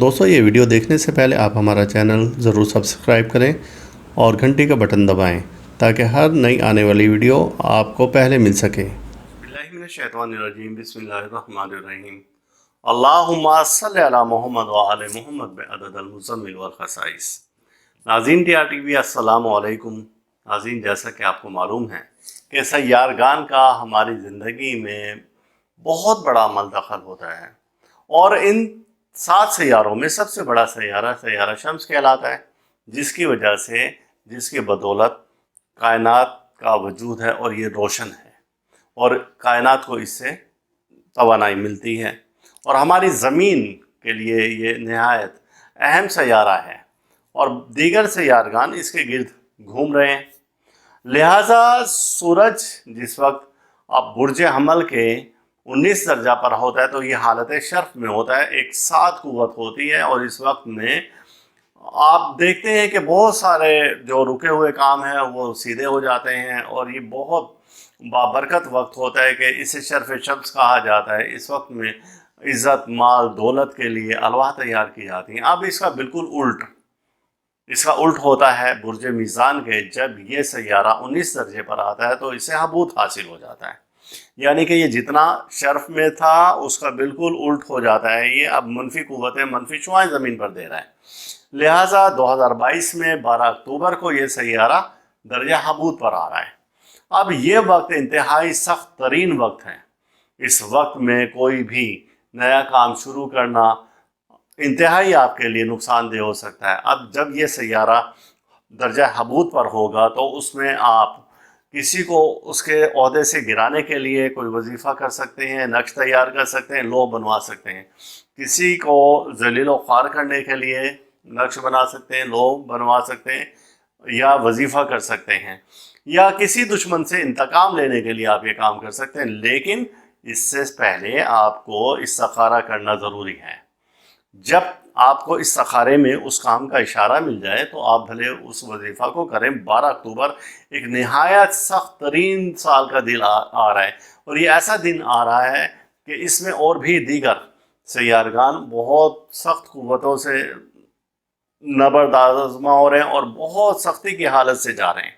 दोस्तों ये वीडियो देखने से पहले आप हमारा चैनल ज़रूर सब्सक्राइब करें और घंटी का बटन दबाएं ताकि हर नई आने वाली वीडियो आपको पहले मिल सके। बिस्मिल्लाहिर्रहमानिर्रहीम, बिस्मिल्लाहिर्रहमानिर्रहीम। अल्लाहुम्मा सल्लि अला मुहम्मद व आले मुहम्मद बिअददिल मुज़म्मिल वल खसाइस। नाज़रीन TRTV अस्सलामु अलैकुम। नाज़रीन, जैसा कि आपको मालूम है कि सय्यारगान का हमारी ज़िंदगी में बहुत बड़ा अमल दखल होता है और इन 7 सैयारों में सबसे बड़ा सैयारा शम्स कहलाता है, जिसकी वजह से जिसकी बदौलत कायनात का वजूद है और ये रोशन है और कायनात को इससे तवानाई मिलती है और हमारी ज़मीन के लिए ये नहायत अहम सैयारा है और दीगर सैयारगान इसके गिर्द घूम रहे हैं। लिहाजा सूरज जिस वक्त अब बुर्ज हमल के 19 दर्जा पर होता है तो ये हालत शर्फ में होता है, एक साथ कुव्वत होती है और इस वक्त में आप देखते हैं कि बहुत सारे जो रुके हुए काम हैं वो सीधे हो जाते हैं और ये बहुत बाबरकत वक्त होता है कि इसे शर्फ शम्स कहा जाता है। इस वक्त में इज़्ज़त, माल, दौलत के लिए अलवाह तैयार की जाती हैं। अब इसका बिल्कुल उल्ट होता है बुर्ज मीज़ान के। जब ये सैयारा 19 दर्जे पर आता है तो इसे हबूत हासिल हो जाता है, यानी कि ये जितना शर्फ में था उसका बिल्कुल उल्ट हो जाता है। ये अब मनफी कुव्वतें, मनफी शुआएं ज़मीन पर दे रहा है। लिहाजा 2022 में 12 अक्टूबर को ये सैयारा दर्जा हबूत पर आ रहा है। अब ये वक्त इंतहाई सख्त तरीन वक्त है। इस वक्त में कोई भी नया काम शुरू करना इंतहाई आपके लिए नुकसानदेह हो सकता है। अब जब ये सैयारा दर्जा हबूत पर होगा तो उसमें आप किसी को उसके ओहदे से गिराने के लिए कोई वजीफ़ा कर सकते हैं, नक्श तैयार कर सकते हैं, लो बनवा सकते हैं। किसी को जलील व ख्वार करने के लिए नक्श बना सकते हैं, लो बनवा सकते हैं या वजीफ़ा कर सकते हैं, या किसी दुश्मन से इंतकाम लेने के लिए आप ये काम कर सकते हैं। लेकिन इससे पहले आपको इस्तिखारा करना ज़रूरी है। जब आपको इस सखारे में उस काम का इशारा मिल जाए तो आप भले उस वजीफ़ा को करें। 12 अक्टूबर एक नहायत सख्त तरीन साल का दिन आ रहा है और ये ऐसा दिन आ रहा है कि इसमें और भी दीगर सैयारगान बहुत सख्त कुव्वतों से नबरदाज़मा हो रहे हैं और बहुत सख्ती की हालत से जा रहे हैं।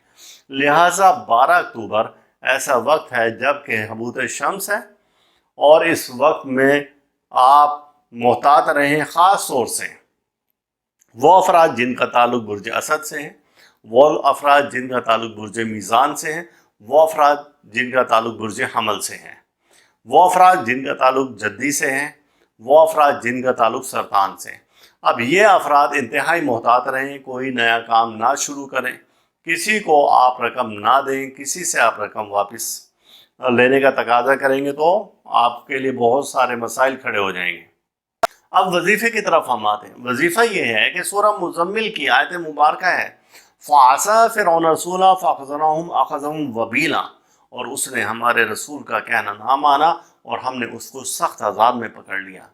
लिहाजा 12 अक्टूबर ऐसा वक्त है जब कि हबूत शम्स है और इस वक्त में आप मोहतात रहें। ख़ास तौर से वो अफराद जिनका ताल्लुक बुर्ज असद से है, वो अफराद जिनका ताल्लुक बुर्ज मीज़ान से है, वो अफराद जिनका ताल्लुक बुर्ज हमल से है, वो अफराद जिनका ताल्लुक जद्दी से है, वो अफराद जिनका ताल्लुक सरतान से है। अब ये अफराद इंतहाई मोहतात रहें, कोई नया काम ना शुरू करें, किसी को आप रकम ना दें। किसी से आप रकम वापस लेने का तकाजा करेंगे तो आपके लिए बहुत सारे मसाइल खड़े हो जाएंगे। अब वजीफ़े की तरफ हम आते हैं। वजीफ़ा ये है कि सूरह मुज़म्मिल की आयत मुबारक है फ़असा फ़िरऔन रसूला फ़अख़ज़नाहुम अख़ज़न वबीला, और उसने हमारे रसूल का कहना ना माना और हमने उसको सख्त अज़ाब में पकड़ लिया।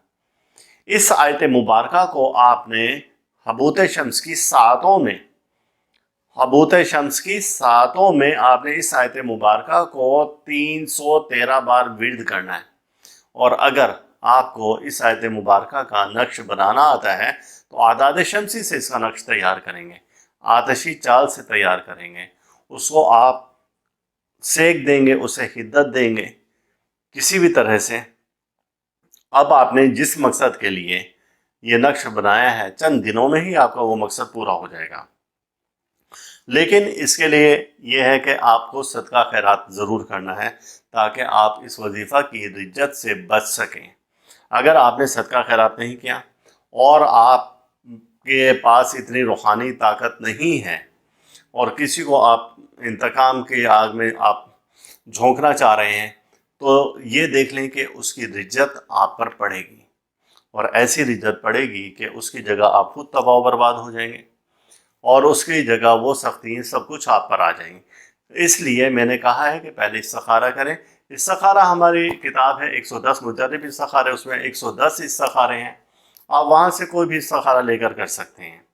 इस आयत मुबारक को आपने हबूत शम्स की सातों में आपने इस आयत मुबारक को 313 बार विर्द करना है। और अगर आपको इस आयत मुबारक का नक्श बनाना आता है तो आदाद शमसी से इसका नक्श तैयार करेंगे, आतशी चाल से तैयार करेंगे, उसको आप सेक देंगे, उसे हिद्दत देंगे किसी भी तरह से। अब आपने जिस मकसद के लिए ये नक्श बनाया है चंद दिनों में ही आपका वो मकसद पूरा हो जाएगा। लेकिन इसके लिए ये है कि आपको सदका खैरात ज़रूर करना है ताकि आप इस वजीफ़ा की रिज्जत से बच सकें। अगर आपने सदका खैरात नहीं किया और आपके पास इतनी रूहानी ताकत नहीं है और किसी को आप इंतकाम की आग में आप झोंकना चाह रहे हैं तो ये देख लें कि उसकी रिज्जत आप पर पड़ेगी और ऐसी रिज्जत पड़ेगी कि उसकी जगह आप खुद तबाह बर्बाद हो जाएंगे और उसकी जगह वो सख्ती सब कुछ आप पर आ जाएंगी। इसलिए मैंने कहा है कि पहले इस्तिखारा करें। इस्तिखारा हमारी किताब है 110 मुजर्रब इस्तिखारे, उसमें 110 इस्तिखारे हैं। आप वहाँ से कोई भी इस्तिखारा लेकर कर सकते हैं।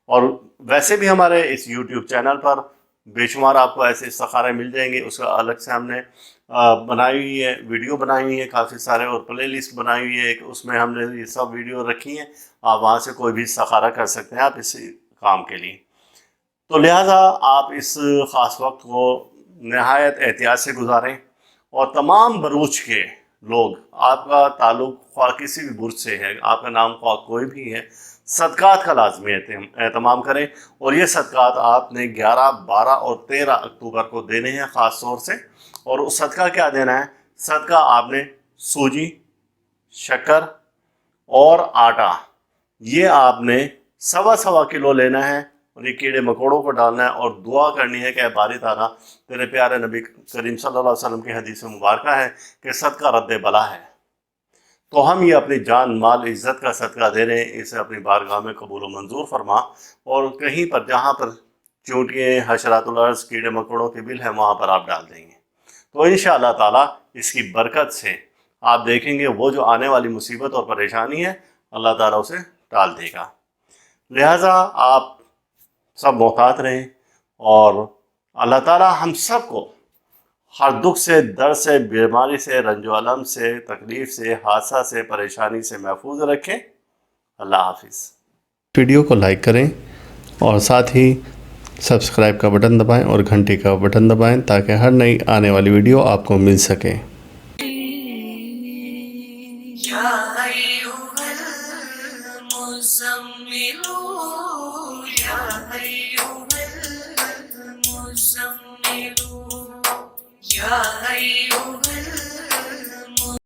और वैसे भी हमारे इस YouTube चैनल पर بے شمار آپ کو ایسے استخارے مل جائیں گے. اس کا الگ سے ہم نے بنائی ہوئی ہے، ویڈیو بنائی ہوئی ہے کافی سارے، اور پلے لسٹ بنائی ہوئی ہے، اس میں ہم نے یہ سب ویڈیو رکھی ہیں. آپ وہاں سے کوئی بھی استخارہ کر سکتے ہیں آپ اس کام کے لیے. تو لہٰذا آپ اس خاص وقت کو نہایت احتیاط سے گزاریں، اور تمام بروج کے لوگ، آپ کا تعلق خواہ کسی بھی برج سے ہے، آپ کا نام خواہ کوئی بھی ہے، صدقات کا لازمی اہتمام کریں. اور یہ صدقات آپ نے 11، 12 اور 13 اکتوبر کو دینے ہیں خاص طور سے. اور اس صدقہ کیا دینا ہے؟ صدقہ آپ نے سوجی، شکر اور آٹا، یہ آپ نے 1.25 کلو لینا ہے، اور یہ کیڑے مکوڑوں کو ڈالنا ہے، اور دعا کرنی ہے کہ اے باری تعالیٰ، تیرے پیارے نبی کریم صلی اللہ علیہ وسلم کی حدیث مبارکہ ہے کہ صدقہ رد بلا ہے. تو ہم یہ اپنی جان، مال، عزت کا صدقہ دے رہے ہیں، اسے اپنی بارگاہ میں قبول و منظور فرما. اور کہیں پر جہاں پر چونٹیاں، حشرات الارض، کیڑے مکوڑوں کے بل ہیں، وہاں پر آپ ڈال دیں گے. تو انشاءاللہ تعالیٰ اس کی برکت سے آپ دیکھیں گے وہ جو آنے والی مصیبت اور پریشانی ہے، اللہ تعالیٰ اسے ٹال دے گا. لہٰذا آپ سب محتاط رہیں، اور اللہ تعالیٰ ہم سب کو ہر دکھ سے، درد سے، بیماری سے، رنج و الم سے، تکلیف سے، حادثہ سے، پریشانی سے محفوظ رکھیں. اللہ حافظ. ویڈیو کو لائک کریں، اور ساتھ ہی سبسکرائب کا بٹن دبائیں اور گھنٹی کا بٹن دبائیں تاکہ ہر نئی آنے والی ویڈیو آپ کو مل سکے. یا ایھا المزمل، یا ایھا المزمل، یا ایھا